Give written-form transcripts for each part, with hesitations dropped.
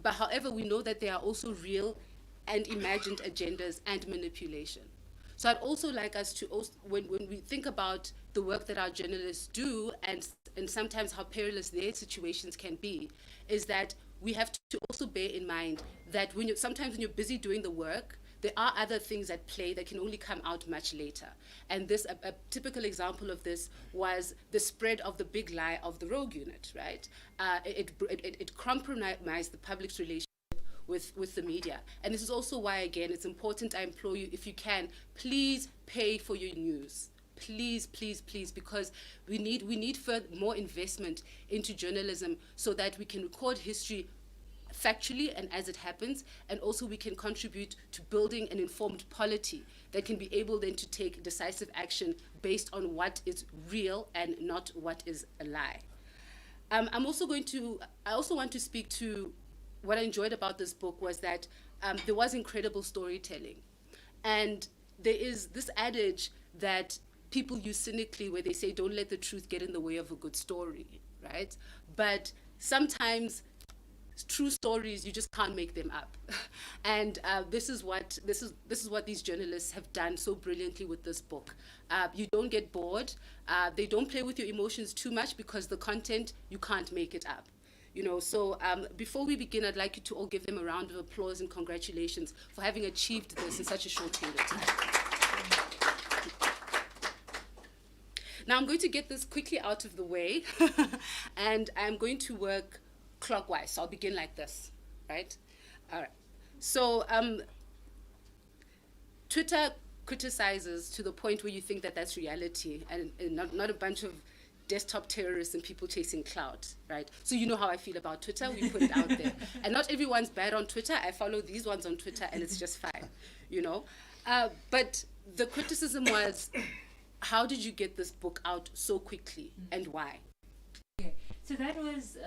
But however, we know that there are also real and imagined agendas and manipulation. So I'd also like us to, also, when we think about the work that our journalists do, and sometimes how perilous their situations can be, is that we have to also bear in mind that sometimes when you're busy doing the work, there are other things at play that can only come out much later. And a typical example of this was the spread of the big lie of the Rogue Unit, right? It compromised the public's relationship with the media. And this is also why, again, it's important. I implore you, if you can, please pay for your news. Please, please, please, because we need more investment into journalism so that we can record history factually and as it happens, and also we can contribute to building an informed polity that can be able then to take decisive action based on what is real and not what is a lie. I also want to speak to what I enjoyed about this book was that there was incredible storytelling. And there is this adage that people use cynically where they say, don't let the truth get in the way of a good story, right? But sometimes true stories, you just can't make them up. And this is what these journalists have done so brilliantly with this book. You don't get bored. They don't play with your emotions too much because the content, you can't make it up. So before we begin, I'd like you to all give them a round of applause and congratulations for having achieved this in such a short period of time. Now I'm going to get this quickly out of the way, and I'm going to work clockwise. So I'll begin like this, right? All right. So Twitter criticizes to the point where you think that that's reality and not a bunch of desktop terrorists and people chasing clout, right? So you know how I feel about Twitter. We put it out there. And not everyone's bad on Twitter. I follow these ones on Twitter and it's just fine. But the criticism was, how did you get this book out so quickly and why? Okay, so that was,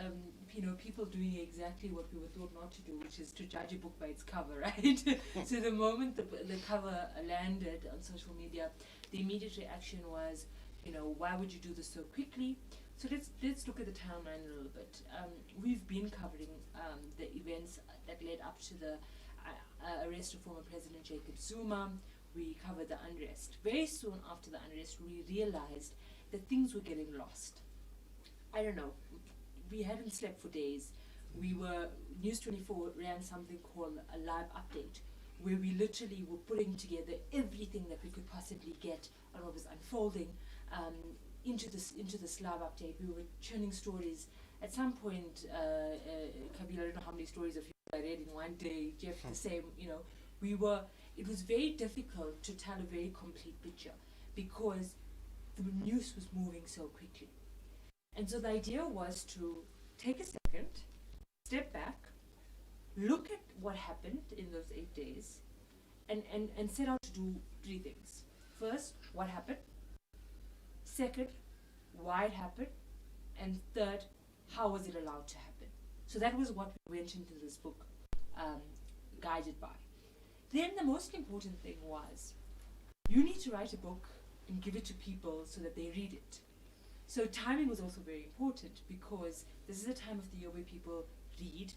people doing exactly what we were taught not to do, which is to judge a book by its cover, right? So the moment the cover landed on social media, the immediate reaction was, why would you do this so quickly? So let's look at the timeline a little bit. We've been covering the events that led up to the arrest of former President Jacob Zuma. We covered the unrest. Very soon after the unrest, we realized that things were getting lost. I don't know. We hadn't slept for days. News 24 ran something called a live update, where we literally were putting together everything that we could possibly get on what was unfolding into this live update. We were churning stories. At some point, Kabila, I don't know how many stories of you I read in one day, Jeff, the same, it was very difficult to tell a very complete picture because the news was moving so quickly. And so the idea was to take a second, step back, look at what happened in those 8 days, and set out to do 3 things. First, what happened? Second, why it happened? And third, how was it allowed to happen? So that was what we went into this book guided by. Then the most important thing was, you need to write a book and give it to people so that they read it. So timing was also very important because this is a time of the year where people read,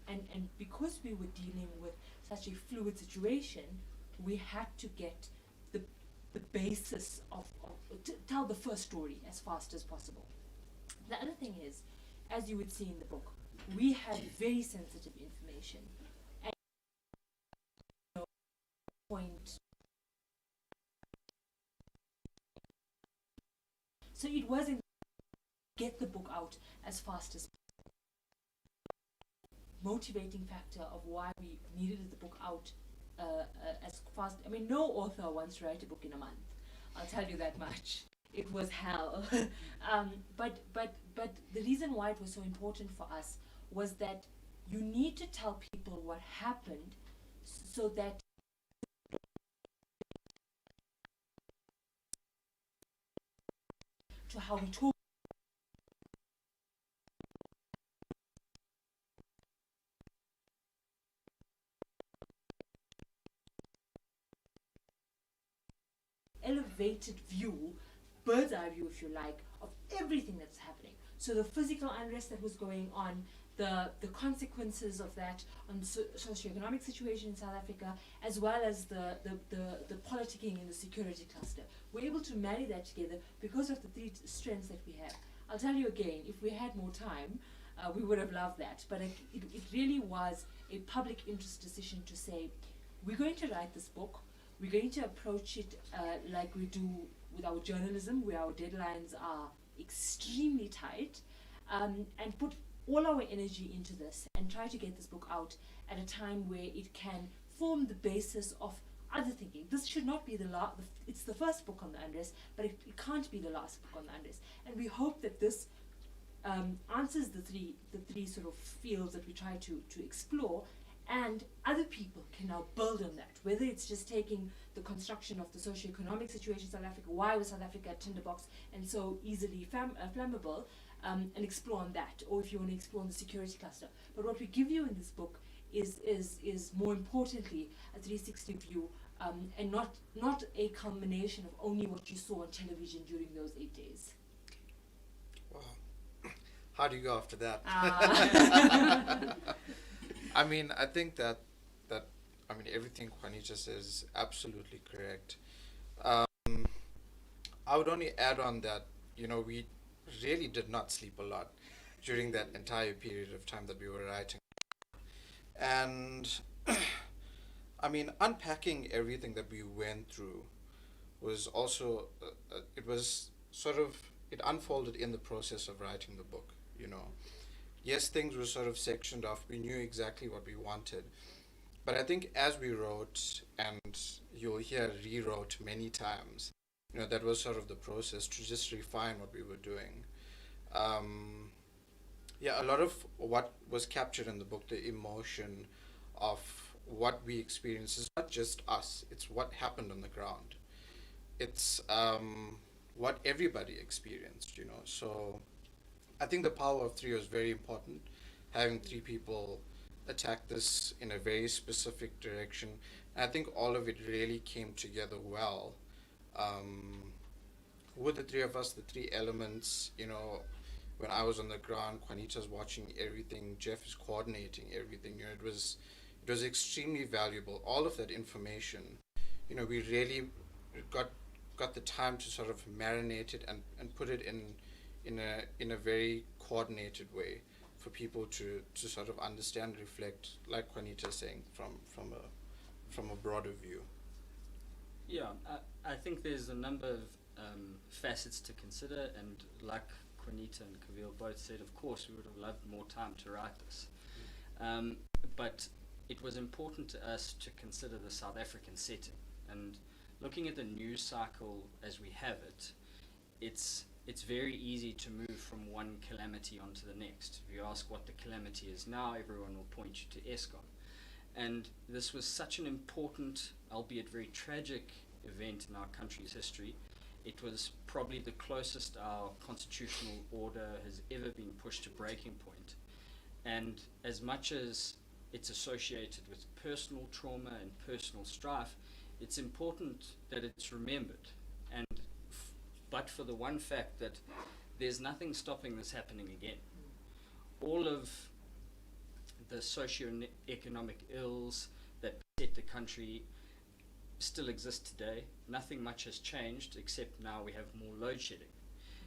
and because we were dealing with such a fluid situation, we had to get the basis to tell the first story as fast as possible. The other thing is, as you would see in the book, we had very sensitive information. And point. So it wasn't get the book out as fast as possible. Motivating factor of why we needed the book out as fast. I mean, no author wants to write a book in a month. I'll tell you that much. It was hell. But the reason why it was so important for us was that you need to tell people what happened so that to how we talk. Elevated view, bird's eye view if you like, of everything that's happening. So the physical unrest that was going on, the consequences of that on socioeconomic situation in South Africa, as well as the politicking in the security cluster. We're able to marry that together because of the three strengths that we have. I'll tell you again, if we had more time, we would have loved that. But it really was a public interest decision to say, we're going to write this book, we're going to approach it like we do with our journalism, where our deadlines are extremely tight, and put all our energy into this and try to get this book out at a time where it can form the basis of other thinking. This should not be the last, it's the first book on the unrest, but it can't be the last book on the unrest. And we hope that this answers the three sort of fields that we try to explore, and other people can now build on that, whether it's just taking the construction of the socio-economic situation in South Africa, why was South Africa a tinderbox and so easily flammable, and explore on that, or if you want to explore on the security cluster. But what we give you in this book is more importantly a 360 view, and not a culmination of only what you saw on television during those 8 days. Wow. How do you go after that? I mean, I think that everything Juanita says is absolutely correct. I would only add on that, we really did not sleep a lot during that entire period of time that we were writing. And I mean, unpacking everything that we went through was also, it unfolded in the process of writing the book, Yes, things were sort of sectioned off. We knew exactly what we wanted. But I think as we wrote, and you'll hear rewrote many times, that was sort of the process to just refine what we were doing. A lot of what was captured in the book, the emotion of what we experienced, is not just us. It's what happened on the ground. It's what everybody experienced, So I think the power of three was very important. Having three people attack this in a very specific direction. And I think all of it really came together well. With the three of us, the three elements, when I was on the ground, Juanita's watching everything, Jeff is coordinating everything. It was extremely valuable. All of that information, we really got the time to sort of marinate it and put it in a very coordinated way for people to sort of understand, reflect, like Juanita's saying, from a broader view. Yeah, I think there's a number of facets to consider, and like Juanita and Kavil both said, of course we would have loved more time to write this. But it was important to us to consider the South African setting, and looking at the news cycle as we have it, it's very easy to move from one calamity onto the next. If you ask what the calamity is now, everyone will point you to Eskom. And this was such an important, albeit very tragic, event in our country's history. It was probably the closest our constitutional order has ever been pushed to breaking point. And as much as it's associated with personal trauma and personal strife, it's important that it's remembered. And but for the one fact that there's nothing stopping this happening again. All of the socio-economic ills that beset the country still exist today. Nothing much has changed, except now we have more load shedding.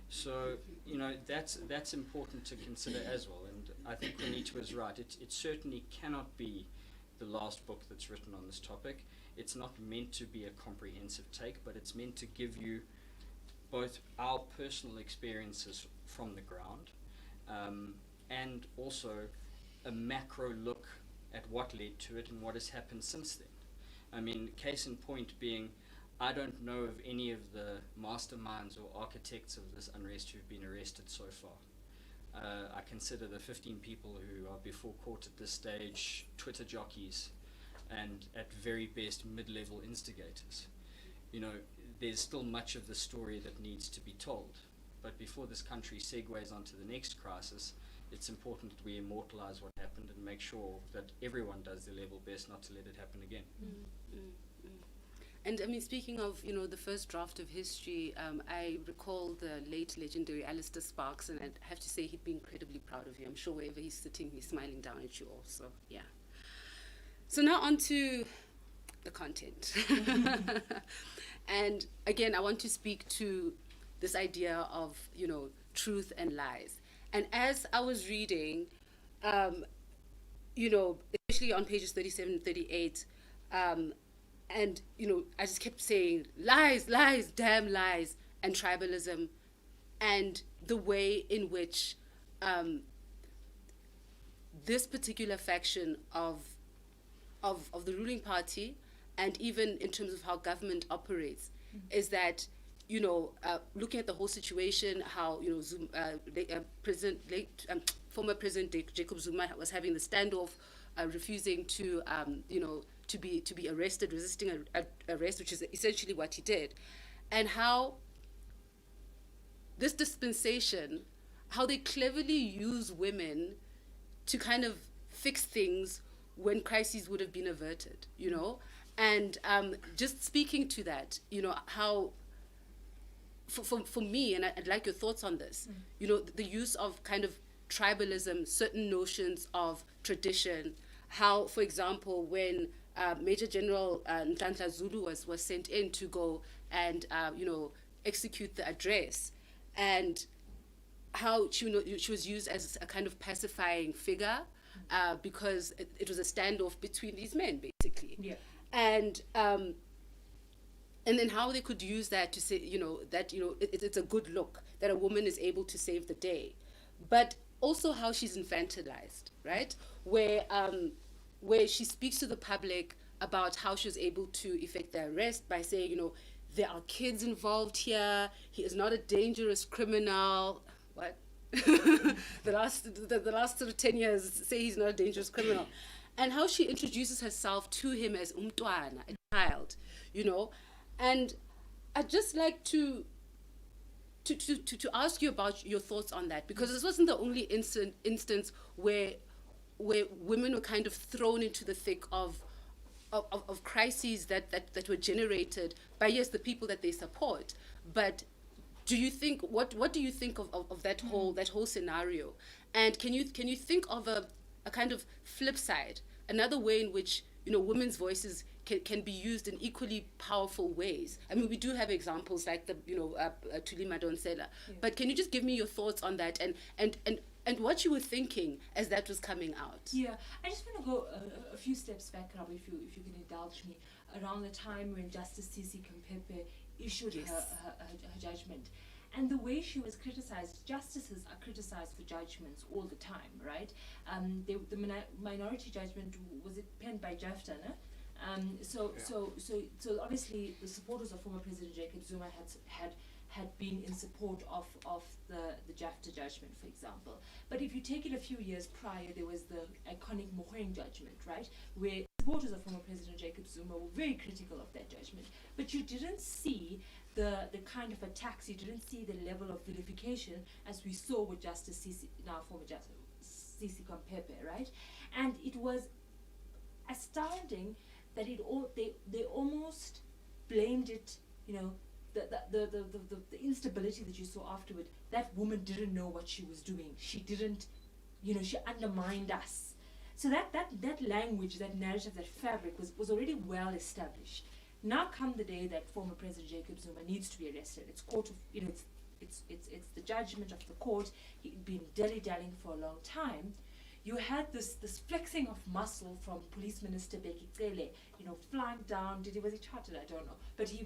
So, that's important to consider as well. And I think Juanita was right. It certainly cannot be the last book that's written on this topic. It's not meant to be a comprehensive take, but it's meant to give you both our personal experiences from the ground, and also a macro look at what led to it and what has happened since then. I mean, case in point being, I don't know of any of the masterminds or architects of this unrest who've been arrested so far. I consider the 15 people who are before court at this stage Twitter jockeys and at very best mid-level instigators. There's still much of the story that needs to be told. But before this country segues onto the next crisis, it's important that we immortalize what happened and make sure that everyone does their level best not to let it happen again. And I mean, speaking of, the first draft of history, I recall the late legendary Alistair Sparks, and I'd have to say he'd be incredibly proud of you. I'm sure wherever he's sitting, he's smiling down at you all. So, yeah. So now on to the content. And again, I want to speak to this idea of, truth and lies. And as I was reading, especially on pages 37 and 38, and, I just kept saying, lies, lies, damn lies, and tribalism, and the way in which this particular faction of the ruling party, and even in terms of how government operates, is that, looking at the whole situation, how, former President Jacob Zuma was having the standoff, refusing to, to be arrested, resisting arrest, which is essentially what he did, and how this dispensation, how they cleverly use women to kind of fix things when crises would have been averted, and just speaking to that, how for me, and I'd like your thoughts on this, the use of kind of tribalism, certain notions of tradition, how, for example, when Major General Nhlanhla Zulu was sent in to go and, execute the address, and how she was used as a kind of pacifying figure, because it was a standoff between these men, basically. Yeah. And then how they could use that to say, that, it's a good look that a woman is able to save the day. But also how she's infantilized, right? Where she speaks to the public about how she was able to effect the arrest by saying, there are kids involved here. He is not a dangerous criminal. What? the last sort of 10 years say he's not a dangerous criminal. And how she introduces herself to him as umntwana, a child, And I'd just like to ask you about your thoughts on that, because this wasn't the only instance where women were kind of thrown into the thick of crises that were generated by, yes, the people that they support. But do you think, what do you think of that whole scenario? And can you think of a kind of flip side, another way in which women's voices can be used in equally powerful ways? I mean, we do have examples like the Thuli Madonsela, yeah. But can you just give me your thoughts on that and what you were thinking as that was coming out? Yeah, I just want to go a few steps back, Rabi, if you can indulge me, around the time when Justice Sisi Kempepe issued yes. her judgment. And the way she was criticized, justices are criticized for judgments all the time, right? The minority judgment, was it penned by Jafta, no? So obviously the supporters of former President Jacob Zuma had been in support of the Jafta judgment, for example. But if you take it a few years prior, there was the iconic Mogoeng judgment, right? Where supporters of former President Jacob Zuma were very critical of that judgment. But you didn't see the kind of attacks, you didn't see the level of vilification as we saw with Justice Sisi, now former Justice Sisi Kempepe, right? And it was astounding that they almost blamed it, the instability that you saw afterward. That woman didn't know what she was doing. She didn't, she undermined us. So that language, that narrative, that fabric was already well established. Now come the day that former President Jacob Zuma needs to be arrested. It's court of, it's the judgment of the court. He'd been dilly-dallying for a long time. You had this flexing of muscle from Police Minister Bheki Cele, flying down. Was he chartered? I don't know. But he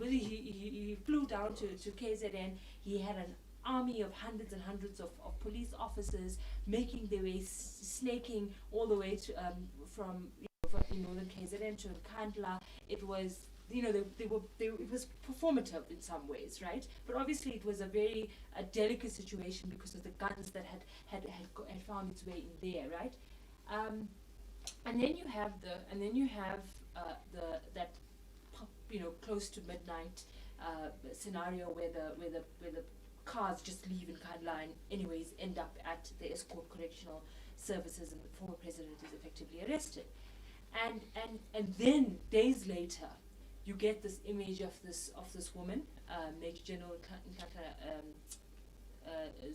flew down to KZN. He had an army of hundreds and hundreds of police officers making their way, snaking all the way to from northern KZN to Nkandla. It was it was performative in some ways, right? But obviously it was a very delicate situation because of the guns that had found its way in there, right? And then you have that close to midnight scenario where the cars just leave in Nkandla and anyways end up at the Escort Correctional Services, and the former president is effectively arrested. And then days later, you get this image of this woman, Major General Nkata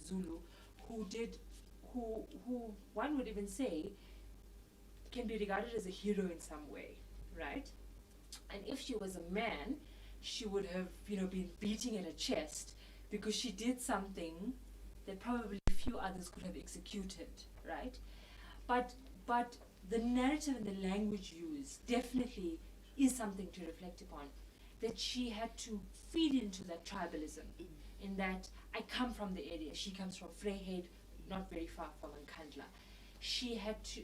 Zulu, who one would even say can be regarded as a hero in some way, right? And if she was a man, she would have, been beating at her chest because she did something that probably few others could have executed, right? But the narrative and the language used definitely is something to reflect upon. That she had to feed into that tribalism, in that I come from the area. She comes from Vryheid, not very far from Nkandla. She had to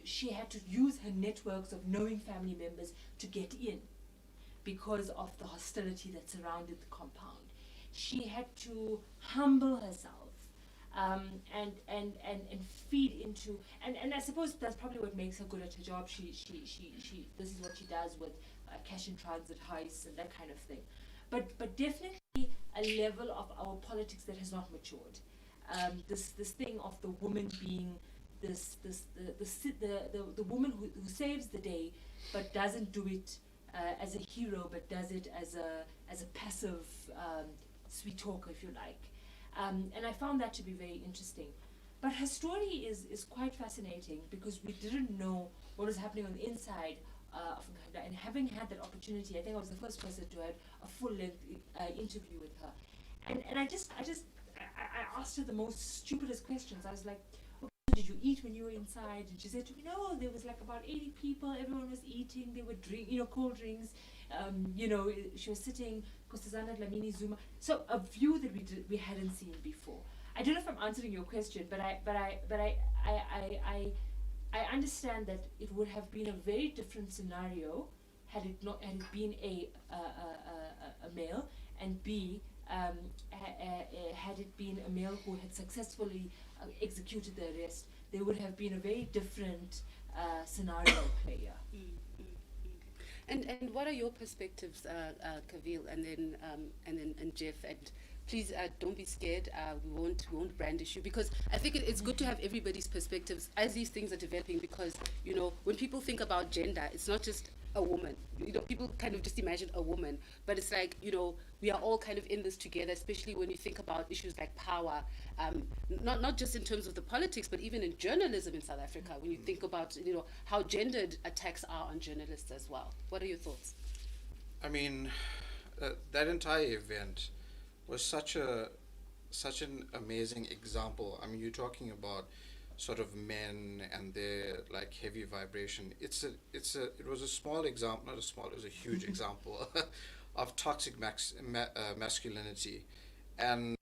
use her networks of knowing family members to get in, because of the hostility that surrounded the compound. She had to humble herself and feed into, and I suppose that's probably what makes her good at her job. She this is what she does with cash and transit heists and that kind of thing. But definitely a level of our politics that has not matured. This thing of the woman being the woman who saves the day, but doesn't do it as a hero, but does it as a passive sweet talker, if you like. And I found that to be very interesting. But her story is quite fascinating, because we didn't know what was happening on the inside of Nkandla. And having had that opportunity, I think I was the first person to have a full-length interview with her. And I asked her the most stupidest questions. I was like, okay, did you eat when you were inside? And she said to me, no, there was like about 80 people, everyone was eating, they were cold drinks. She was sitting, Nkosazana Dlamini Zuma. So a view that we hadn't seen before. I don't know if I'm answering your question, but I understand that it would have been a very different scenario had it been a male, and B, had it been a male who had successfully executed the arrest. There would have been a very different scenario player. And what are your perspectives, Kavil, and then Jeff? And please don't be scared. We won't brandish you, because I think it's good to have everybody's perspectives as these things are developing. Because when people think about gender, it's not just a woman. People kind of just imagine a woman, but it's like we are all kind of in this together. Especially when you think about issues like power, not just in terms of the politics, but even in journalism in South Africa. When you think about how gendered attacks are on journalists as well. What are your thoughts? I mean, that entire event was such an amazing example. I mean, you're talking about sort of men and their like heavy vibration. It was a small example, not a small, it was a huge example of toxic masculinity, and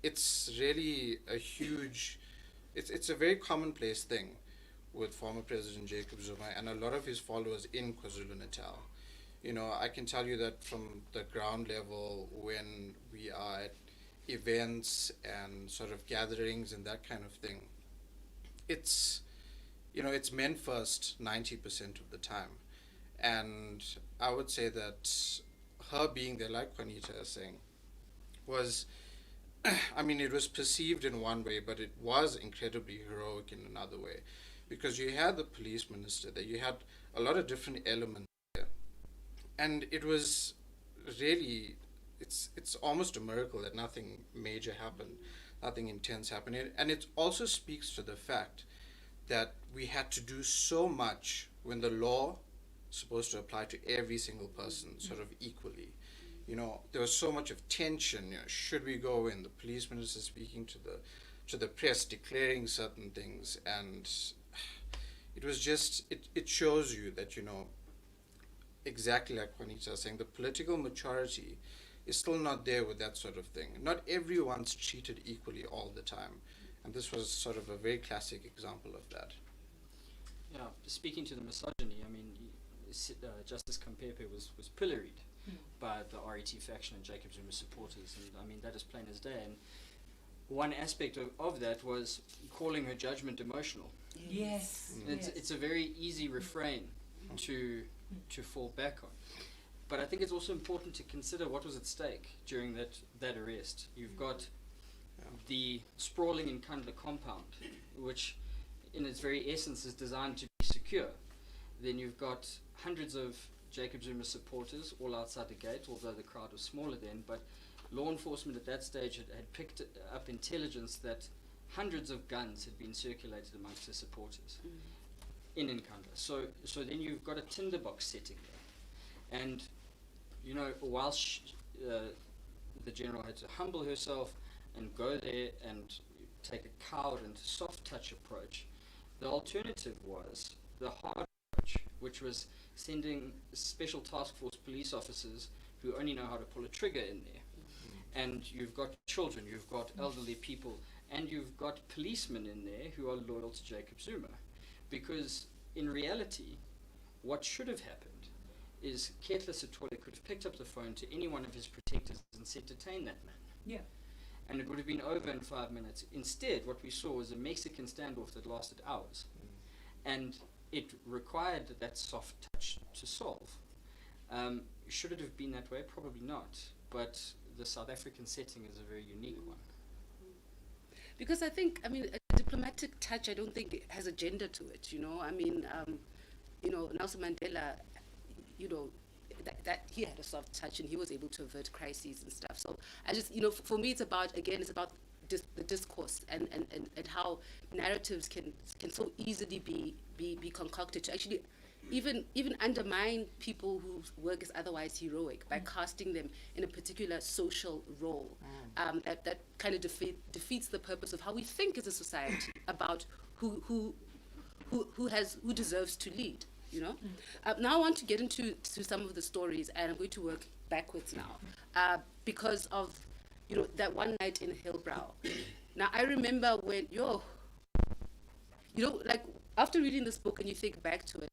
it's really a huge. It's a very commonplace thing with former President Jacob Zuma and a lot of his followers in KwaZulu-Natal. I can tell you that from the ground level, when we are at events and sort of gatherings and that kind of thing, it's men first 90% of the time. And I would say that her being there, like Juanita is saying, was, I mean, it was perceived in one way, but it was incredibly heroic in another way, because you had the police minister there, you had a lot of different elements there, and it was really, it's almost a miracle that nothing major happened, nothing intense happened. And it also speaks to the fact that we had to do so much when the law is supposed to apply to every single person sort of equally. There was so much of tension. Should we go in? The police minister speaking to the press, declaring certain things, and it was just it shows you that exactly like Juanita was saying, the political maturity is still not there with that sort of thing. Not everyone's treated equally all the time, and this was sort of a very classic example of that. Yeah, speaking to the misogyny, I mean, Justice Kampepe was pilloried by the RET faction and Jacob Zuma supporters, and I mean that is plain as day. And one aspect of that was calling her judgment emotional. Yes. It's a very easy refrain to fall back on. But I think it's also important to consider what was at stake during that arrest. You've got the sprawling Nkandla compound, which in its very essence is designed to be secure. Then you've got hundreds of Jacob Zuma supporters all outside the gate, although the crowd was smaller then, but law enforcement at that stage had picked up intelligence that hundreds of guns had been circulated amongst his supporters in Nkandla. So then you've got a tinderbox setting there. And, you know, whilst the general had to humble herself and go there and take a cowed and soft touch approach, the alternative was the hard approach, which was sending special task force police officers who only know how to pull a trigger in there. And you've got children, you've got elderly people, and you've got policemen in there who are loyal to Jacob Zuma. Because in reality, what should have happened is Keetler Sithole could have picked up the phone to any one of his protectors and said, detain that man. Yeah. And it would have been over in 5 minutes. Instead, what we saw was a Mexican standoff that lasted hours. And it required that soft touch to solve. Should it have been that way? Probably not. But the South African setting is a very unique one. Because I think, I mean, a diplomatic touch, I don't think it has a gender to it, you know. I mean, you know, Nelson Mandela, you know, that he had a soft touch and he was able to avert crises and stuff. So I just, you know, for me, it's about, again, it's about the discourse and how narratives can so easily be concocted to actually even undermine people whose work is otherwise heroic by casting them in a particular social role that kind of defeats the purpose of how we think as a society about who deserves to lead. You know. Now I want to get into some of the stories, and I'm going to work backwards now because of, you know, that one night in Hillbrow. Now I remember when you know, like after reading this book and you think back to it,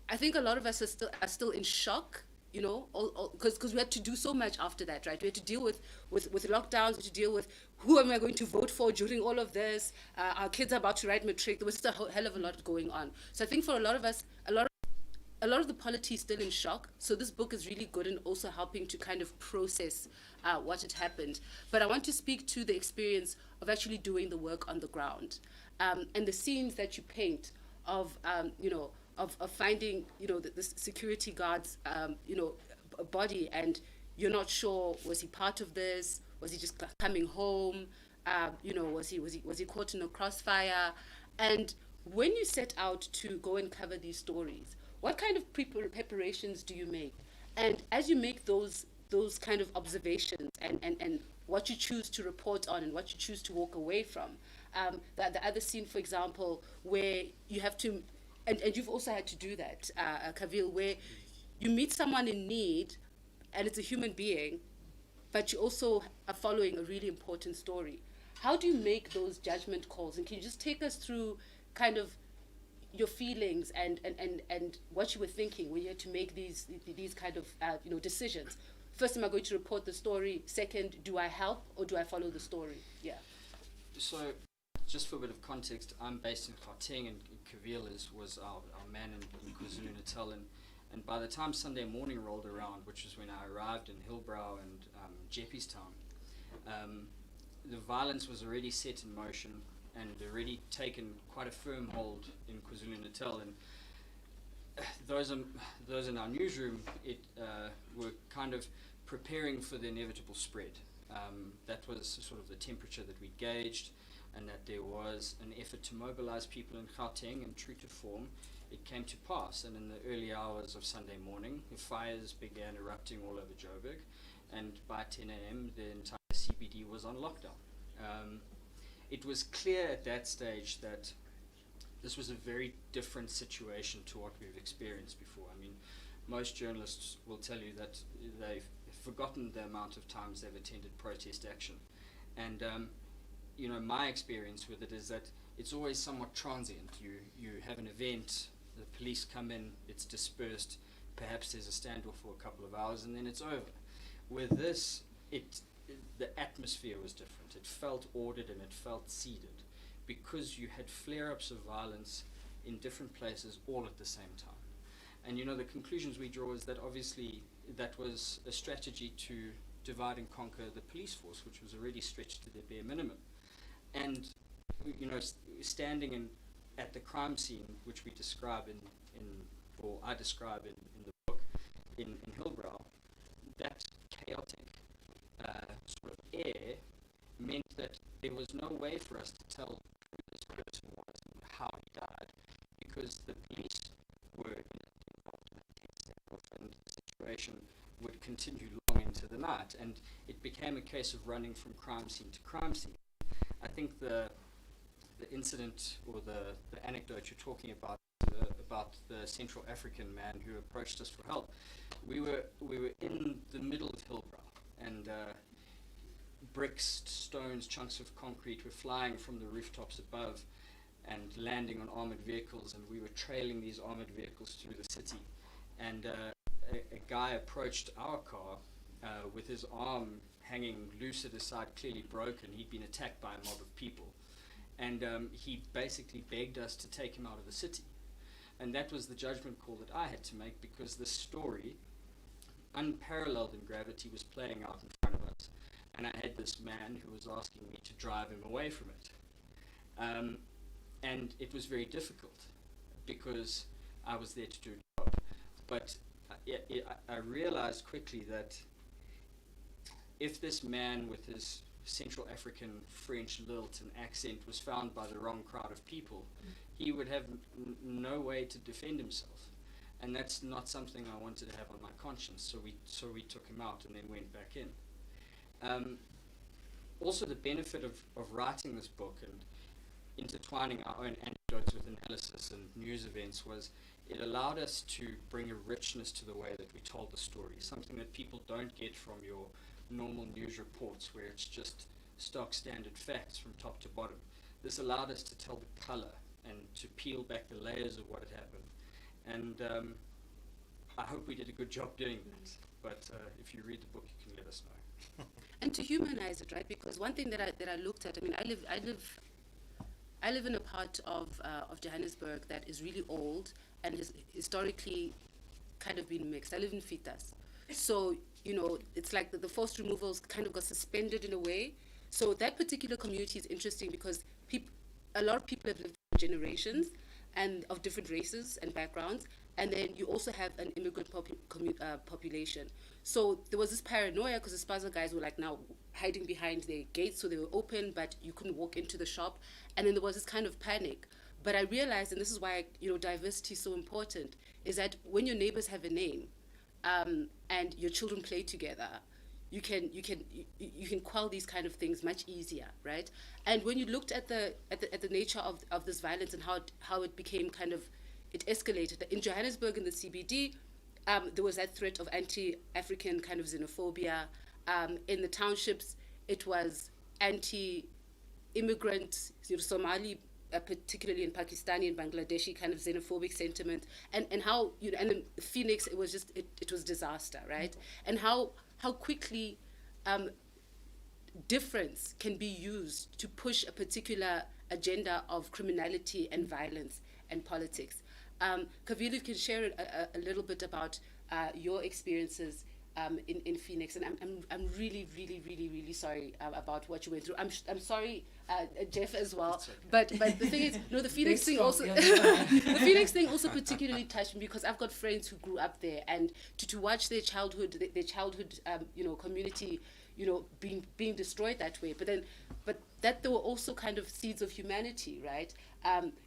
I think a lot of us are still in shock, you know, because we had to do so much after that, right? We had to deal with lockdowns, we had to deal with who am I going to vote for during all of this. Our kids are about to write matric. There was just a hell of a lot going on. So I think for a lot of us, a lot of the polity is still in shock. So this book is really good in also helping to kind of process what had happened. But I want to speak to the experience of actually doing the work on the ground and the scenes that you paint of, you know, of finding, you know, the security guard's, you know, body, and you're not sure, was he part of this? Was he just coming home? You know, was he caught in a crossfire? And when you set out to go and cover these stories, what kind of preparations do you make? And as you make those kind of observations and what you choose to report on and what you choose to walk away from, the other scene, for example, where you have to, and you've also had to do that, Kavil, where you meet someone in need and it's a human being, but you also are following a really important story. How do you make those judgment calls? And can you just take us through kind of your feelings and what you were thinking when you had to make these kind of you know, decisions? First, am I going to report the story? Second, do I help or do I follow the story? Yeah. So, just for a bit of context, I'm based in Gauteng, and Kavil was our man in KwaZulu-Natal, and by the time Sunday morning rolled around, which was when I arrived in Hillbrow and Jeppiestown, the violence was already set in motion and already taken quite a firm hold in KwaZulu-Natal, and those in our newsroom were kind of preparing for the inevitable spread. That was sort of the temperature that we gauged, and that there was an effort to mobilize people in Gauteng, and true to form, it came to pass. And in the early hours of Sunday morning, the fires began erupting all over Joburg, and by 10 a.m. the entire CBD was on lockdown. It was clear at that stage that this was a very different situation to what we've experienced before. I mean, most journalists will tell you that they've forgotten the amount of times they've attended protest action. And you know, my experience with it is that it's always somewhat transient. You have an event, the police come in, it's dispersed, perhaps there's a standoff for a couple of hours, and then it's over. With this, the atmosphere was different. It felt ordered and it felt seeded, because you had flare-ups of violence in different places all at the same time. And you know, the conclusions we draw is that obviously that was a strategy to divide and conquer the police force, which was already stretched to their bare minimum. And you know, standing at the crime scene, which we describe in or I describe in the book, in Hillbrow, that chaotic sort of air meant that there was no way for us to tell who this person was and how he died, because the police were involved in a tense and the situation would continue long into the night, and it became a case of running from crime scene to crime scene. I think the incident or the anecdote you're talking about the Central African man who approached us for help, we were in the middle of Hillbrow, and bricks, stones, chunks of concrete were flying from the rooftops above and landing on armored vehicles, and we were trailing these armored vehicles through the city. And a guy approached our car with his arm hanging loose at his side, clearly broken. He'd been attacked by a mob of people. And he basically begged us to take him out of the city. And that was the judgment call that I had to make, because the story, unparalleled in gravity, was playing out in front of us. And I had this man who was asking me to drive him away from it. And it was very difficult, because I was there to do a job. But I realized quickly that if this man with his Central African French lilt and accent was found by the wrong crowd of people, he would have no way to defend himself. And that's not something I wanted to have on my conscience, so we took him out and then went back in. Also, the benefit of writing this book and intertwining our own anecdotes with analysis and news events was it allowed us to bring a richness to the way that we told the story, something that people don't get from your normal news reports, where it's just stock standard facts from top to bottom. This allowed us to tell the color and to peel back the layers of what had happened. And I hope we did a good job doing that. But if you read the book, you can let us know. And to humanize it, right? Because one thing that I looked at, I mean, I live in a part of Johannesburg that is really old and has historically kind of been mixed. I live in Fitas. So, you know, it's like the forced removals kind of got suspended in a way. So that particular community is interesting because a lot of people have lived for generations and of different races and backgrounds. And then you also have an immigrant population. So there was this paranoia because the Spaza guys were like now hiding behind their gates, so they were open, but you couldn't walk into the shop. And then there was this kind of panic. But I realized, and this is why, you know, diversity is so important, is that when your neighbors have a name and your children play together, you can quell these kind of things much easier, right? And when you looked at the nature of this violence and how it became kind of, it escalated. In Johannesburg, in the CBD, there was that threat of anti-African kind of xenophobia. In the townships, it was anti-immigrant, you know, Somali, particularly in Pakistani and Bangladeshi kind of xenophobic sentiment, and how, you know, and in Phoenix, it was just it was disaster, right? Mm-hmm. And how quickly difference can be used to push a particular agenda of criminality and violence and politics. Kavil, you can share a little bit about your experiences in Phoenix, and I'm really, really, really, really sorry about what you went through. I'm sorry, Jeff, as well. Okay. But the thing is, no, the Phoenix thing also, the Phoenix thing also particularly touched me because I've got friends who grew up there, and to watch their childhood, you know, community, you know, being destroyed that way. But that there were also kind of seeds of humanity, right?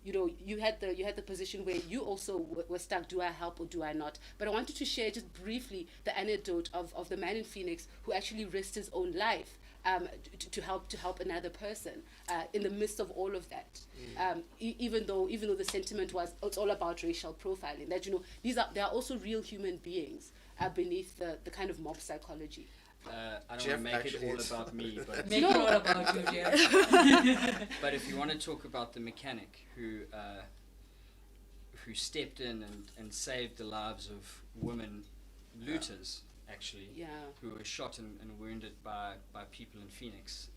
You know, you had the position where you also were stuck. Do I help or do I not? But I wanted to share just briefly the anecdote of the man in Phoenix who actually risked his own life to help another person in the midst of all of that. Even though the sentiment was it's all about racial profiling. That, you know, there are also real human beings beneath the kind of mob psychology. I don't want to make it all about me, but make it all about you, Jeff. But if you want to talk about the mechanic who stepped in and saved the lives of women looters, actually, who were shot and wounded by people in Phoenix,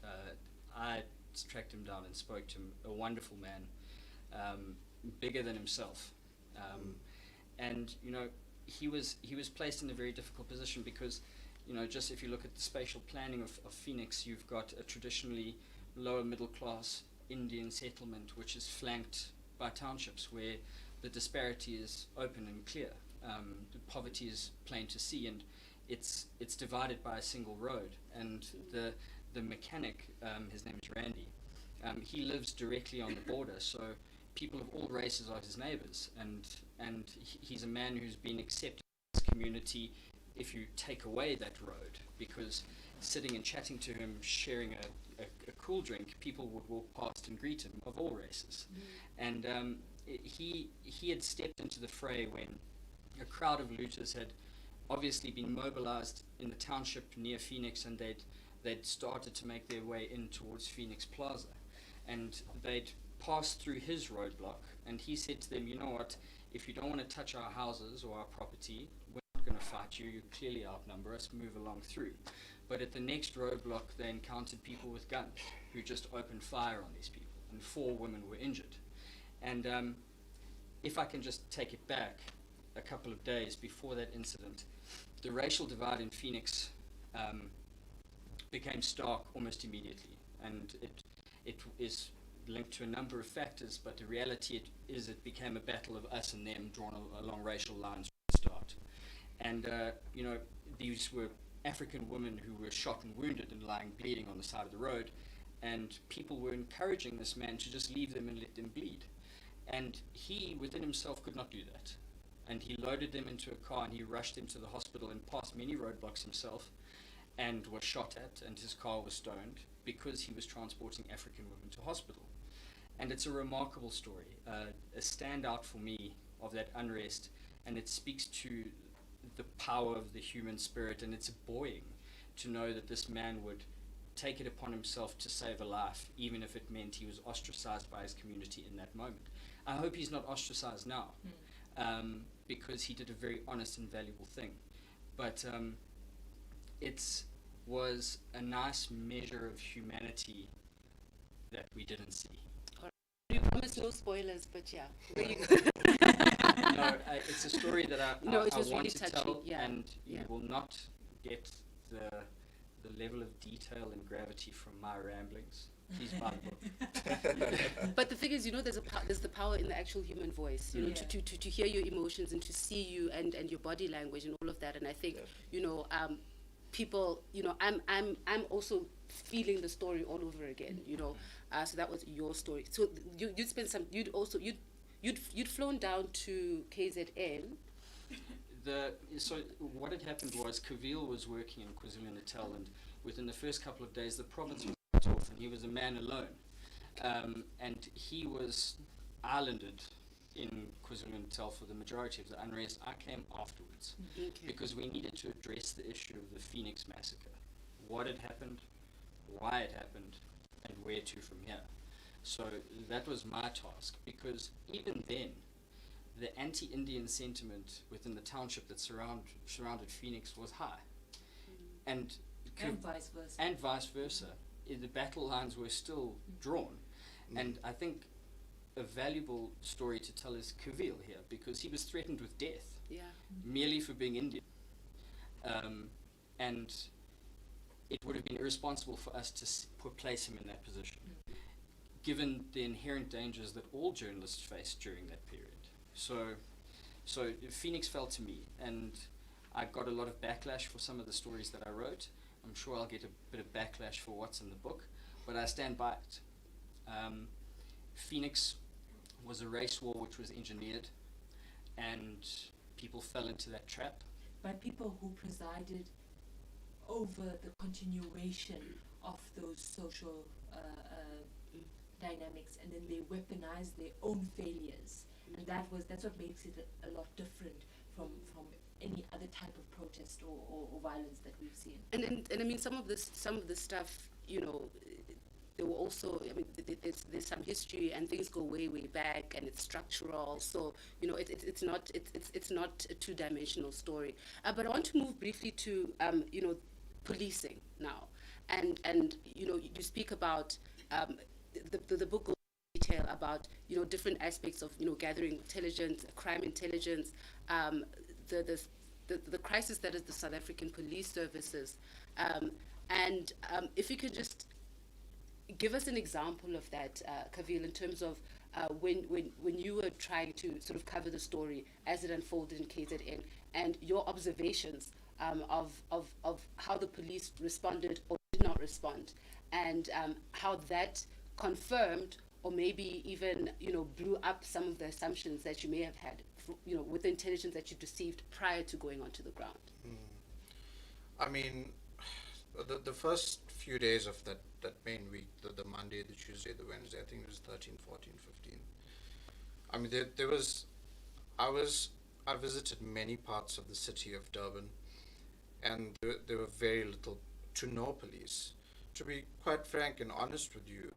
I tracked him down and spoke to him. A wonderful man, bigger than himself, and you know, he was placed in a very difficult position because, you know, just if you look at the spatial planning of Phoenix, you've got a traditionally lower middle class Indian settlement which is flanked by townships where the disparity is open and clear. The poverty is plain to see, and it's divided by a single road. And the mechanic, his name is Randy, he lives directly on the border, so people of all races are his neighbors, and he's a man who's been accepted in his community if you take away that road, because sitting and chatting to him, sharing a cool drink, people would walk past and greet him of all races. And he had stepped into the fray when a crowd of looters had obviously been mobilized in the township near Phoenix, and they'd started to make their way in towards Phoenix Plaza, and they'd passed through his roadblock, and he said to them, you know what, if you don't want to touch our houses or our property, we're not going to fight you, you clearly outnumber us, move along through. But at the next roadblock, they encountered people with guns who just opened fire on these people, and 4 women were injured. And if I can just take it back a couple of days before that incident, the racial divide in Phoenix became stark almost immediately, and it is linked to a number of factors, but the reality it became a battle of us and them drawn along racial lines from the start. And these were African women who were shot and wounded and lying bleeding on the side of the road, and people were encouraging this man to just leave them and let them bleed. And he, within himself, could not do that. And he loaded them into a car and he rushed them to the hospital and passed many roadblocks himself, and was shot at, and his car was stoned because he was transporting African women to hospital. And it's a remarkable story, a standout for me of that unrest, and it speaks to the power of the human spirit, and it's buoying to know that this man would take it upon himself to save a life, even if it meant he was ostracized by his community in that moment. I hope he's not ostracized now, because he did a very honest and valuable thing. But it was a nice measure of humanity that we didn't see. You promise no spoilers, but yeah. No, it's a story that I it was want really to touching, tell, yeah. and you Yeah. will not get the level of detail and gravity from my ramblings. Please buy the book. But the thing is, there's the power in the actual human voice, Yeah. to hear your emotions and to see you and your body language and all of that. And I think, people, I'm also feeling the story all over again, so that was your story. So you'd spent you'd flown down to KZN. So what had happened was Kavil was working in KwaZulu-Natal, and within the first couple of days the province was cut off and he was a man alone. And he was islanded in KwaZulu-Natal for the majority of the unrest. I came afterwards because we needed to address the issue of the Phoenix massacre. What had happened, why it happened, and where to from here. So that was my task, because even then, the anti-Indian sentiment within the township that surrounded Phoenix was high. And vice versa. And vice versa. The battle lines were still drawn. And I think a valuable story to tell is Kavil here, because he was threatened with death merely for being Indian. And it would have been irresponsible for us to place him in that position, given the inherent dangers that all journalists face during that period. So Phoenix fell to me, and I got a lot of backlash for some of the stories that I wrote. I'm sure I'll get a bit of backlash for what's in the book, but I stand by it. Phoenix was a race war which was engineered, and people fell into that trap. By people who presided over the continuation of those social dynamics, and then they weaponized their own failures. And that's what makes it a lot different from any other type of protest or violence that we've seen. And I mean, some of the stuff, there were also, there's some history and things go way back, and it's structural. So it's not a two-dimensional story. But I want to move briefly to policing now, and you speak about the book goes into detail about different aspects of gathering intelligence, crime intelligence, the crisis that is the South African police services, and if you could just give us an example of that, Kavil, in terms of when you were trying to sort of cover the story as it unfolded in KZN, and your observations of how the police responded or did not respond, and how that confirmed or maybe even blew up some of the assumptions that you may have had, with the intelligence that you'd received prior to going onto the ground. I mean, the first few days of that main week, the Monday, the Tuesday, the Wednesday, I think it was 13, 14, 15. I mean, I visited many parts of the city of Durban, and there were very little to no police. To be quite frank and honest with you,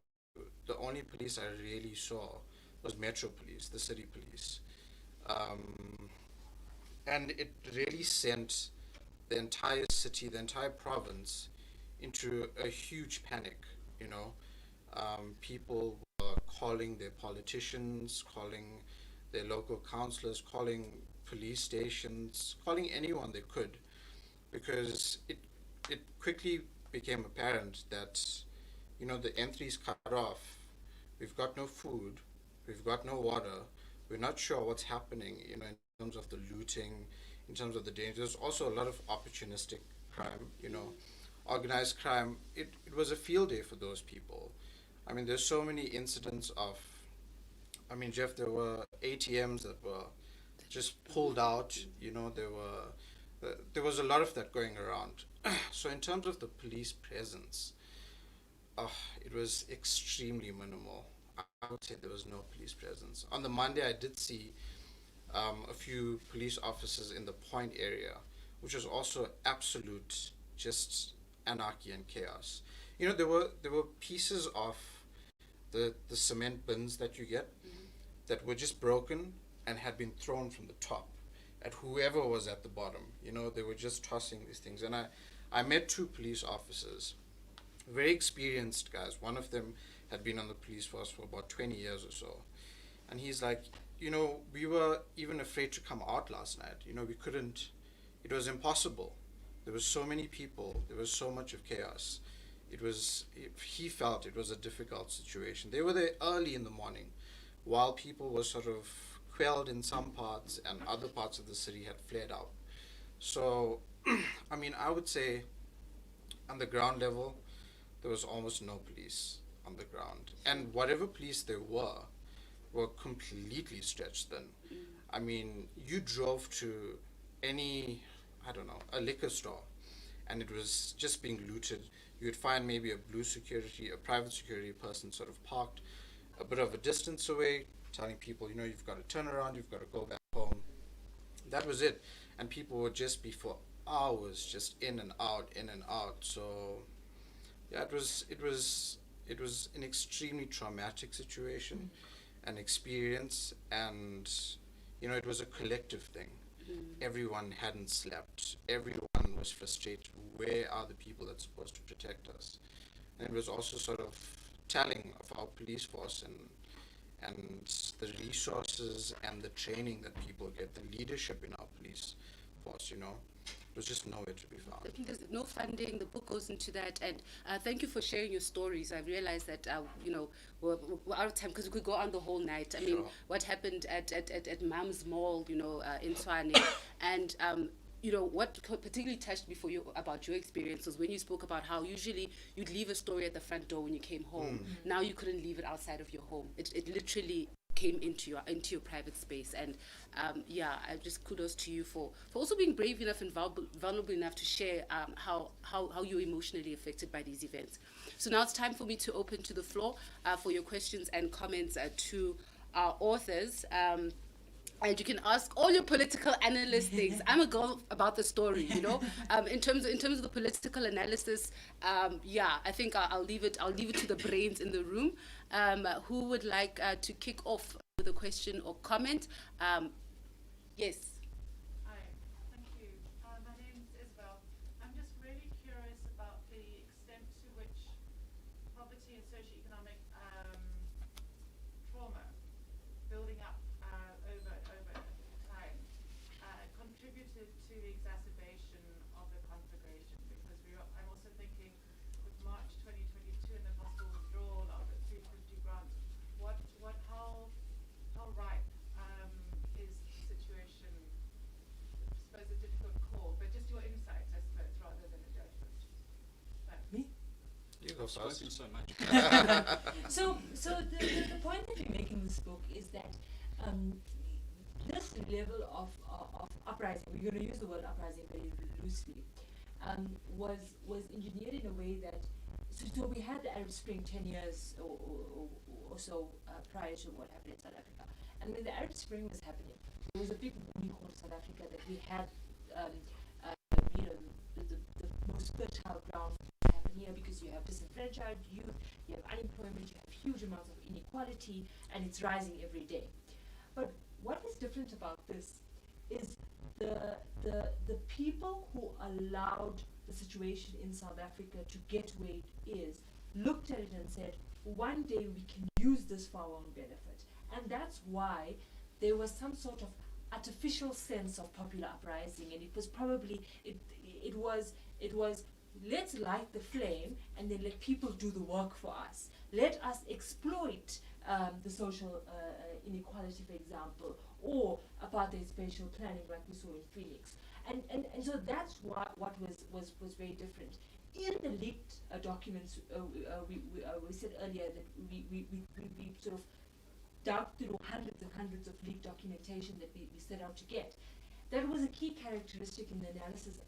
the only police I really saw was Metro Police, the city police. And it really sent the entire city, the entire province, into a huge panic. People were calling their politicians, calling their local councillors, calling police stations, calling anyone they could, because it quickly became apparent that the N3 is cut off. We've got no food, we've got no water, we're not sure what's happening, in terms of the looting, in terms of the danger. There's also a lot of opportunistic crime, organized crime. It was a field day for those people. I mean, there's so many incidents of, Jeff, there were ATMs that were just pulled out, there was a lot of that going around. So in terms of the police presence, it was extremely minimal. I would say there was no police presence. On the Monday, I did see a few police officers in the Point area, which was also absolute just anarchy and chaos. There were pieces of the cement bins that you get that were just broken and had been thrown from the top at whoever was at the bottom. They were just tossing these things. And I met two police officers, very experienced guys. One of them had been on the police force for about 20 years or so. And he's like, we were even afraid to come out last night. We couldn't, it was impossible. There were so many people, there was so much of chaos. He felt it was a difficult situation. They were there early in the morning while people were sort of quelled in some parts and other parts of the city had fled out. So, I would say on the ground level, there was almost no police on the ground. And whatever police there were completely stretched thin. You drove to any, a liquor store, and it was just being looted. You would find maybe a private security person sort of parked a bit of a distance away, telling people, you've got to turn around, you've got to go back home. That was it. And people would just be for hours just in and out. So yeah, it was an extremely traumatic situation, an experience, and it was a collective thing. Everyone hadn't slept. Everyone was frustrated. Where are the people that's supposed to protect us? And it was also sort of telling of our police force and the resources and the training that people get, the leadership in our police force, it was just nowhere to be found. I think there's no funding. The book goes into that, and thank you for sharing your stories. I realized that we're out of time because we could go on the whole night. I mean, what happened at Mam's Mall, in Tshwane, and what particularly touched me about your experience was when you spoke about how usually you'd leave a story at the front door when you came home. Now you couldn't leave it outside of your home. It literally came into your private space, and I just kudos to you for also being brave enough and vulnerable enough to share how you're emotionally affected by these events. So now it's time for me to open to the floor for your questions and comments to our authors. And you can ask all your political analyst things. I'm a girl about the story, in terms of the political analysis. I think I'll leave it to the brains in the room. Who would like to kick off with a question or comment? Yes. Hi, thank you. My name's Isabel. I'm just really curious about the extent to which poverty and socioeconomic trauma building up over time contributed to the exacerbation of the conflagration, because I'm also thinking with March 2022 and the possible withdrawal of the 350 grant, how how ripe is the situation? I suppose a difficult call, but just your insights, I suppose, rather than a judgment. Thanks. Me? You go first. Spoken so much. So the point that we make in this book is that this level of uprising, we're going to use the word uprising very loosely, was engineered in a way that, so we had the Arab Spring 10 years or so prior to what happened in South Africa. And when the Arab Spring was happening, there was a big warning call to South Africa that we had, the most fertile ground for this happen here, because you have disenfranchised youth, you have unemployment, you have huge amounts of inequality, and it's rising every day. But what is different about this is the people who allowed the situation in South Africa to get where it is looked at it and said, one day we can use this for our own benefit. And that's why there was some sort of artificial sense of popular uprising, and it was probably it was let's light the flame and then let people do the work for us. Let us exploit the social inequality, for example, or apartheid spatial planning like we saw in Phoenix. And so that's what was very different. In the leaked documents, we said earlier that we sort of dug through hundreds and hundreds of leaked documentation that we set out to get. That was a key characteristic in the analysis,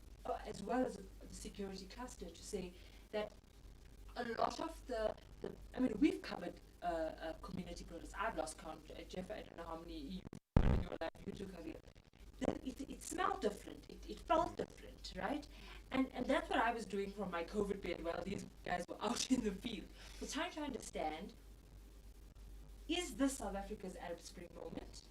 as well as the security cluster, to say that a lot of I mean, we've covered community protests. I've lost count. Jeff, I don't know how many you in your life you took of it. It smelled different. It felt different, right? And that's what I was doing from my COVID bed while these guys were out in the field. Was trying to understand, is this South Africa's Arab Spring moment?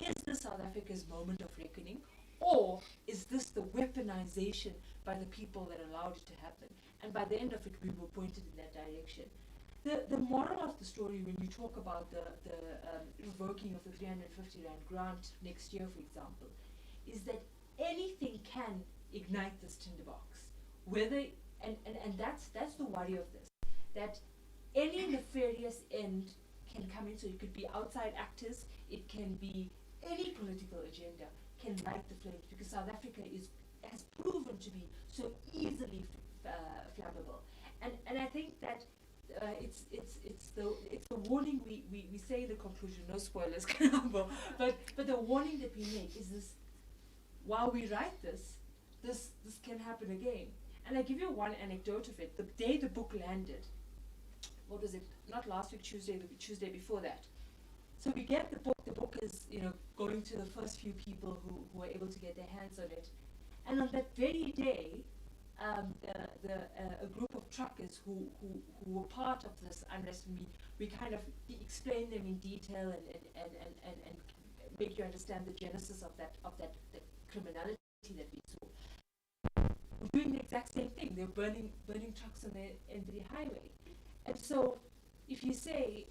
Is this South Africa's moment of reckoning? Or is this the weaponization by the people that allowed it to happen? And by the end of it, we were pointed in that direction. The moral of the story, when you talk about the revoking of the 350 Rand grant next year, for example, is that anything can ignite this tinderbox. Whether and that's the worry of this, that any nefarious end can come in. So it could be outside actors, it can be any political agenda can light the flames, because South Africa has proven to be so easily flammable. And I think that it's the warning we say the conclusion, no spoilers, but the warning that we make is this: while we write this can happen again. And I give you one anecdote of it. The day the book landed, what was it? Not last week Tuesday, the Tuesday before that. So we get the book. The book is, going to the first few people who are able to get their hands on it. And on that very day, a group of truckers who were part of this unrest, and we kind of explain them in detail and make you understand the genesis of that the criminality that we saw. We're doing the exact same thing. They're burning trucks on the N3 highway. And so, if you say,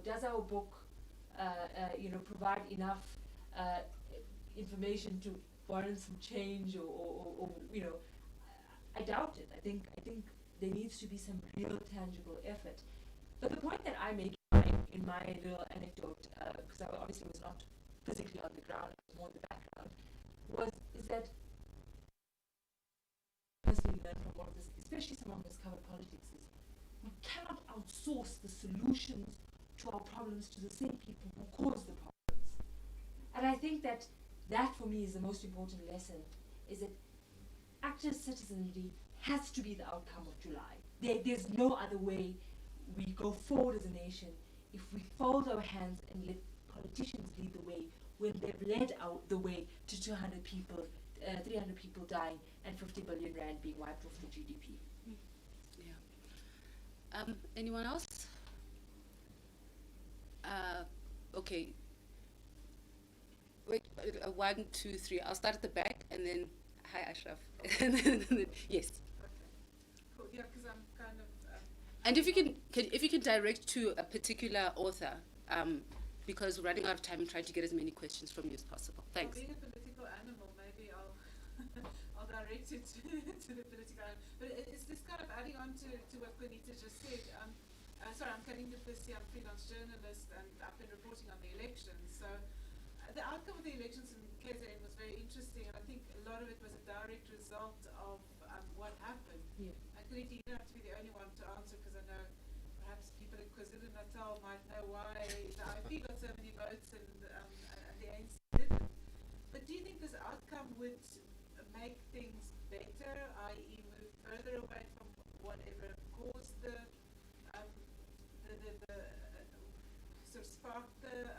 does our book, provide enough information to warrant some change, or I doubt it. I think there needs to be some real tangible effort. But the point that I make in my little anecdote, because I obviously was not physically on the ground, I was more in the background, is that personally learned from all of this, especially someone who's covered politics, is we cannot outsource the solutions to our problems to the same people who cause the problems. And I think that for me is the most important lesson, is that active citizenry has to be the outcome of July. There's no other way we go forward as a nation if we fold our hands and let politicians lead the way, when they've led out the way to 200 people, 300 people dying, and 50 billion Rand being wiped off the GDP. Yeah. Anyone else? Okay. Wait, 1, 2, 3. I'll start at the back, and then hi, Ashraf. And then, yes. Okay. Cool. Yeah, because I'm kind of. And if you can direct to a particular author, because we're running out of time and trying to get as many questions from you as possible. Thanks. Being a political animal, maybe I'll I'll direct it to the political animal. But it's this kind of adding on to what Juanita just said. sorry, I'm Karin du Plessis, I'm a freelance journalist, and I've been reporting on the elections. So the outcome of the elections in KZN was very interesting, and I think a lot of it was a direct result of what happened. Yeah. And Karin, you don't have to be the only one to answer, because I know perhaps people in KwaZulu-Natal might know why the IFP got so many votes and the ANC didn't. But do you think this outcome would make things better, i.e. move further away from whatever caused the sort of sparked the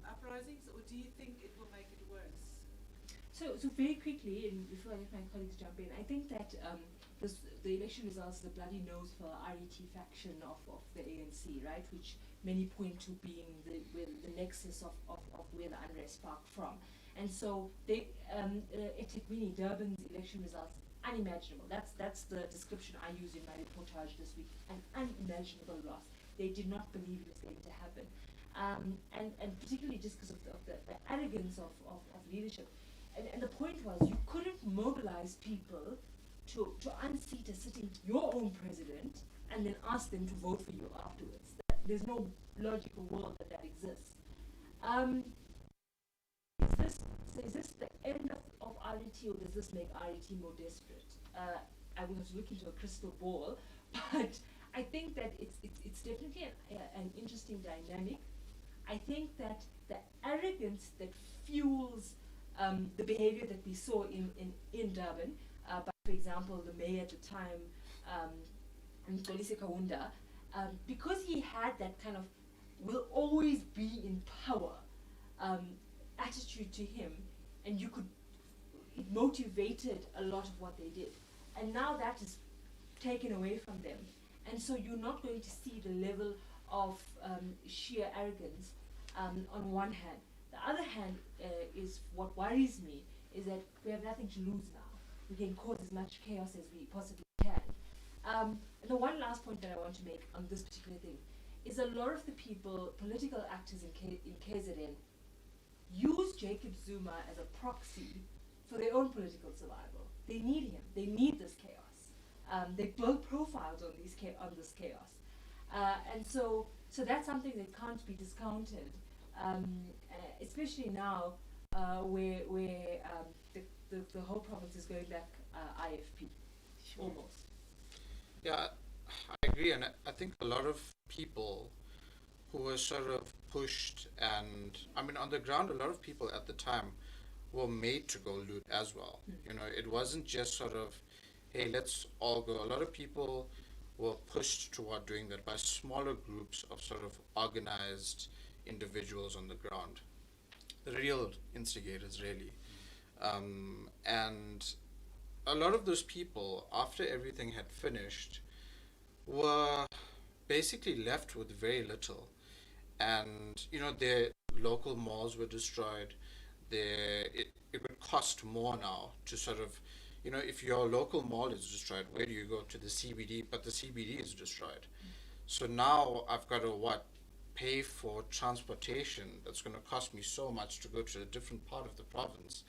uprisings, or do you think it will make it worse? So very quickly, and before I let my colleagues jump in, I think that the election results is a bloody nose for RET faction of the ANC, right? Which many point to being the nexus of where the unrest sparked from. And so eThekwini, Durban's election results, unimaginable. That's the description I used in my reportage this week. An unimaginable loss. They did not believe it was going to happen. And particularly just because of the arrogance of leadership. And the point was, you couldn't mobilize people to unseat a your own president and then ask them to vote for you afterwards. There's no logical world that exists. Is this the end of RET, or does this make RET more desperate? I will have to look into a crystal ball, but I think that it's definitely an interesting dynamic. I think that the arrogance that fuels the behavior that we saw in Durban, by, for example, the mayor at the time, Mxolisi Kaunda, because he had that kind of will always be in power attitude to him, and it motivated a lot of what they did. And now that is taken away from them. And so you're not going to see the level of sheer arrogance on one hand. The other hand is what worries me is that we have nothing to lose now. We can cause as much chaos as we possibly can. And the one last point that I want to make on this particular thing is a lot of the people, political actors in KZN, use Jacob Zuma as a proxy for their own political survival. They need him. They need this chaos. They build profiles on this chaos. And so that's something that can't be discounted, especially now where the whole province is going back IFP, almost. Yeah, I agree, and I think a lot of people who were sort of pushed, and I mean on the ground, a lot of people at the time were made to go loot as well. You know, it wasn't just sort of, hey, let's all go. A lot of people were pushed toward doing that by smaller groups of sort of organized individuals on the ground, the real instigators, really. And a lot of those people, after everything had finished, were basically left with very little. And, you know, their local malls were destroyed. It would cost more now to sort of, you know, if your local mall is destroyed, where do you go? To the CBD, but the CBD is destroyed. So now I've got to, pay for transportation that's going to cost me so much to go to a different part of the province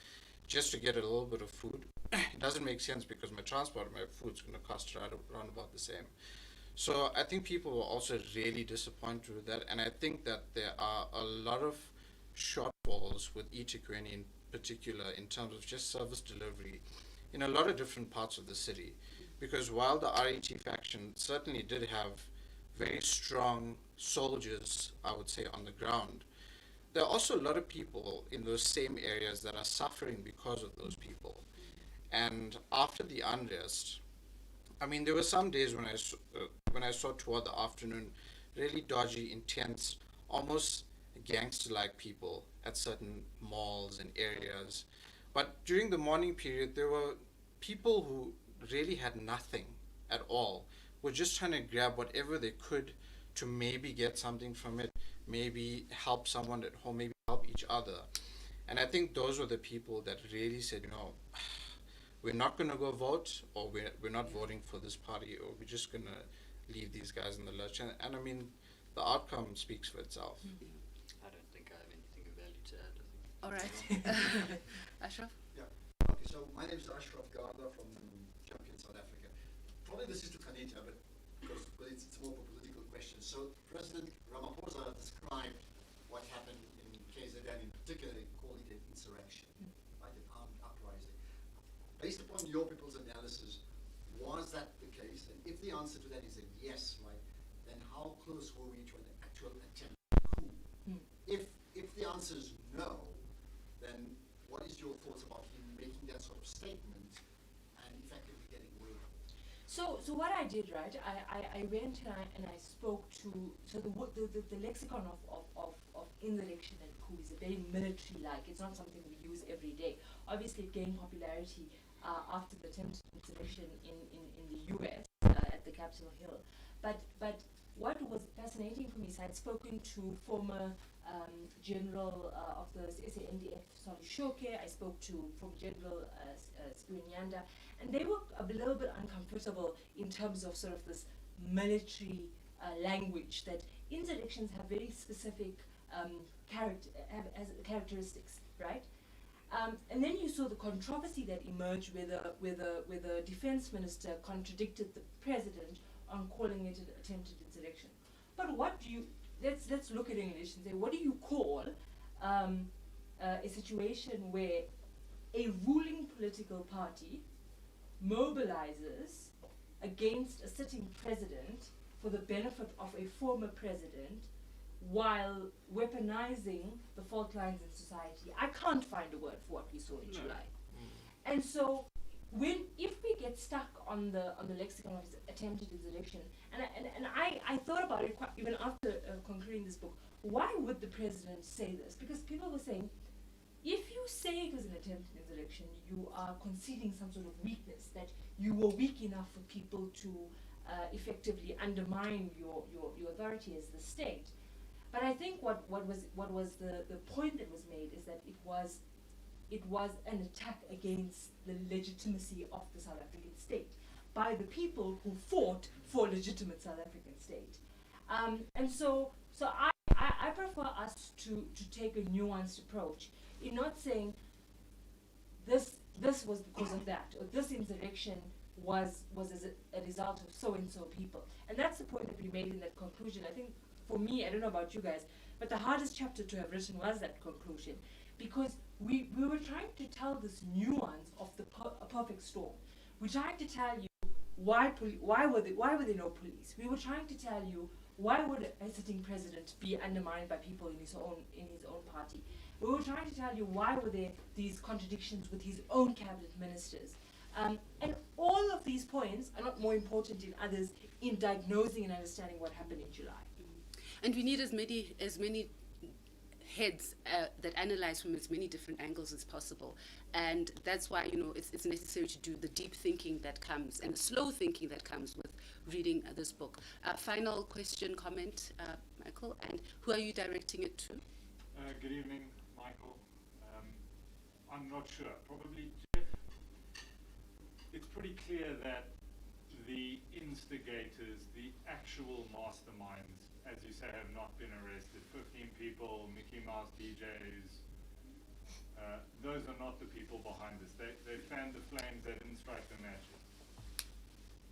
just to get a little bit of food. It doesn't make sense because my transport and my food is going to cost around about the same. So I think people were also really disappointed with that, and I think that there are a lot of shortfalls with eThekwini in particular in terms of just service delivery in a lot of different parts of the city. Because while the RET faction certainly did have very strong soldiers, I would say, on the ground, there are also a lot of people in those same areas that are suffering because of those people. And after the unrest, I mean, there were some days when I saw toward the afternoon really dodgy, intense, almost gangster-like people at certain malls and areas. But during the morning period, there were people who really had nothing at all, were just trying to grab whatever they could to maybe get something from it, maybe help someone at home, maybe help each other. And I think those were the people that really said, you know, we're not going to go vote, or we're not voting for this party, or we're just going to leave these guys in the lurch. And I mean, the outcome speaks for itself. I don't think I have anything of value to add. All right. Ashraf? Yeah. Okay, so my name is Ashraf Garda from Champion South Africa. Probably this is to Kanita, but because it's more of a political question. So President Ramaphosa described what happened in KZN in particular, calling it insurrection, right, an armed uprising. Based upon your people's analysis, was that the case? And if the answer to that is a yes, right, then how close were we to an actual attempt coup? If the answer is no, then what is your thoughts about him making that sort of statement and effectively getting away with it? So what I did, right, I went and I spoke to, so the lexicon of insurrection and coup is a very military-like. It's not something we use every day. Obviously, it gained popularity after the attempted insurrection in the US at the Capitol Hill. But what was fascinating for me is I had spoken to former General of the SANDF, Solly Shoke. I spoke to former General Spirin Nyanda, and they were a little bit uncomfortable in terms of sort of this military language, that insurrections have very specific characteristics, right? And then you saw the controversy that emerged where the defense minister contradicted the president on calling it an attempted insurrection. But what do you, let's look at English and say, what do you call a situation where a ruling political party mobilizes against a sitting president for the benefit of a former president while weaponizing the fault lines in society? I can't find a word for what we saw in July. And so if we get stuck on the lexicon of attempted insurrection, and I thought about it quite, even after concluding this book, why would the president say this? Because people were saying, if you say it was an attempted insurrection, you are conceding some sort of weakness, that you were weak enough for people to effectively undermine your authority as the state. But I think what was the point that was made is that it was an attack against the legitimacy of the South African state by the people who fought for a legitimate South African state. And so I prefer us to take a nuanced approach in not saying this was because of that, or this insurrection was as a result of so and so people. And that's the point that we made in that conclusion. I think for me, I don't know about you guys, but the hardest chapter to have written was that conclusion, because we were trying to tell this nuance of a perfect storm. We tried to tell you why were there no police. We were trying to tell you why would a sitting president be undermined by people in his own party. We were trying to tell you why were there these contradictions with his own cabinet ministers. And all of these points are not more important than others in diagnosing and understanding what happened in July. And we need as many heads that analyze from as many different angles as possible. And that's why, it's necessary to do the deep thinking that comes and the slow thinking that comes with reading this book. Final question, comment, Michael, and who are you directing it to? Good evening, Michael. I'm not sure. Probably Jeff. It's pretty clear that the instigators, the actual masterminds, as you say, have not been arrested. 15 people, Mickey Mouse DJs. Those are not the people behind this. They fanned the flames, they didn't strike the matches.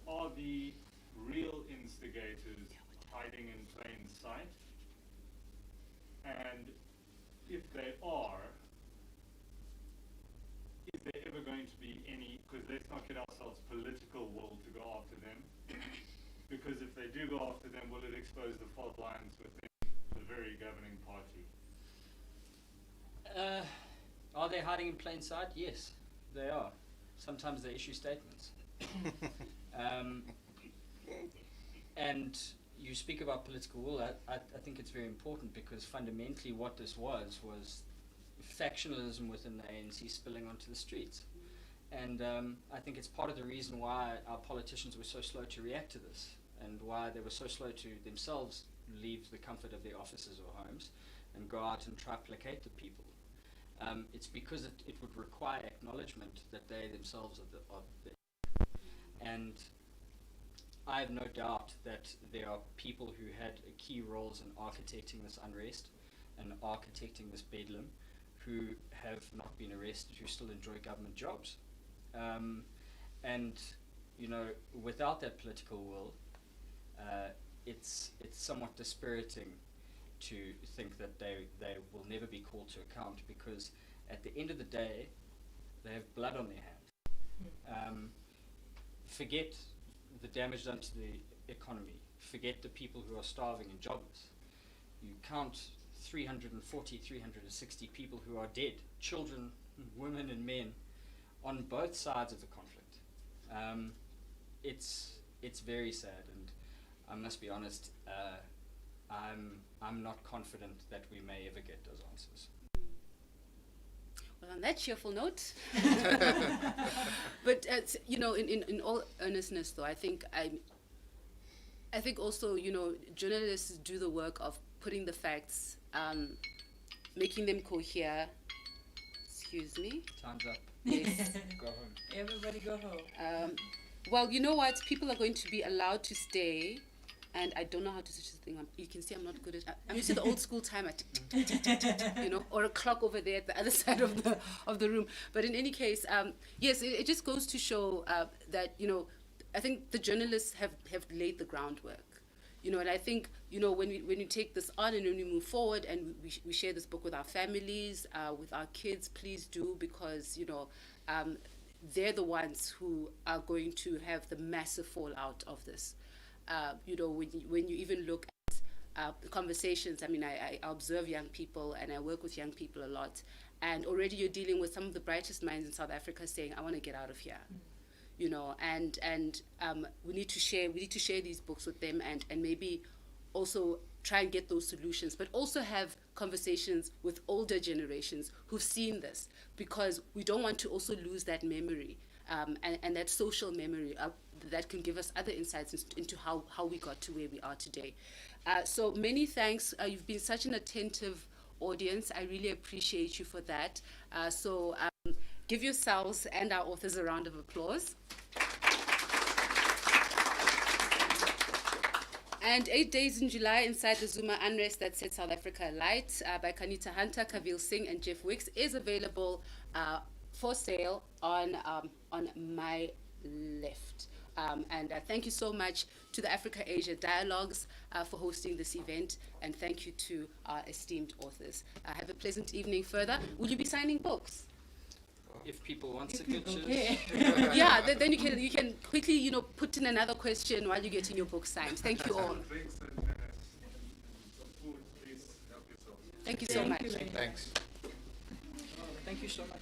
Are the real instigators hiding in plain sight? And if they are, is there ever going to be any, because let's not get ourselves political will to go after them, because if they do go after them, will it expose the fault lines within the very governing party? Are they hiding in plain sight? Yes, they are. Sometimes they issue statements. And you speak about political will. I think it's very important, because fundamentally what this was factionalism within the ANC spilling onto the streets. And I think it's part of the reason why our politicians were so slow to react to this, and why they were so slow to themselves leave the comfort of their offices or homes and go out and try to placate the people. It's because it would require acknowledgement that they themselves are the and I have no doubt that there are people who had key roles in architecting this unrest and architecting this bedlam who have not been arrested, who still enjoy government jobs. And, without that political will, it's somewhat dispiriting to think that they will never be called to account, because at the end of the day, they have blood on their hands. Forget the damage done to the economy. Forget the people who are starving and jobless. You count 340, 360 people who are dead, children, women and men, on both sides of the conflict. It's very sad, and I must be honest, I'm not confident that we may ever get those answers. Well, on that cheerful note, but you know, in all earnestness, though, I think also, you know, journalists do the work of putting the facts, making them cohere. Excuse me. Time's up. Yes. Go home. Everybody go home. Well, you know what? People are going to be allowed to stay, and I don't know how to switch the thing on. You can see I'm not good at. I'm used to the old school timer, you know, or a clock over there at the other side of the room. But in any case, yes, it just goes to show that, you know, I think the journalists have laid the groundwork. You know, and I think, you know, when we take this on and when we move forward and we share this book with our families, with our kids, please do, because, you know, they're the ones who are going to have the massive fallout of this. You know, when you even look at the conversations, I mean, I observe young people and I work with young people a lot, and already you're dealing with some of the brightest minds in South Africa saying, I want to get out of here. You know, and we need to share these books with them, and maybe also try and get those solutions, but also have conversations with older generations who've seen this, because we don't want to also lose that memory, and that social memory that can give us other insights into how we got to where we are today. So many thanks. You've been such an attentive audience. I really appreciate you for that. So give yourselves and our authors a round of applause. And 8 Days in July, Inside the Zuma Unrest That Set South Africa Alight, by Kanita Hunter, Kavil Singh, and Jeff Wicks, is available for sale on my left. And thank you so much to the Africa-Asia Dialogues for hosting this event, and thank you to our esteemed authors. Have a pleasant evening further. Will you be signing books? If people want signatures. Okay. Yeah, then you can quickly, you know, put in another question while you're getting your book signed. Thank you all. Drinks and some food, please help yourself. Thank you so much. Thanks. Thank you so much.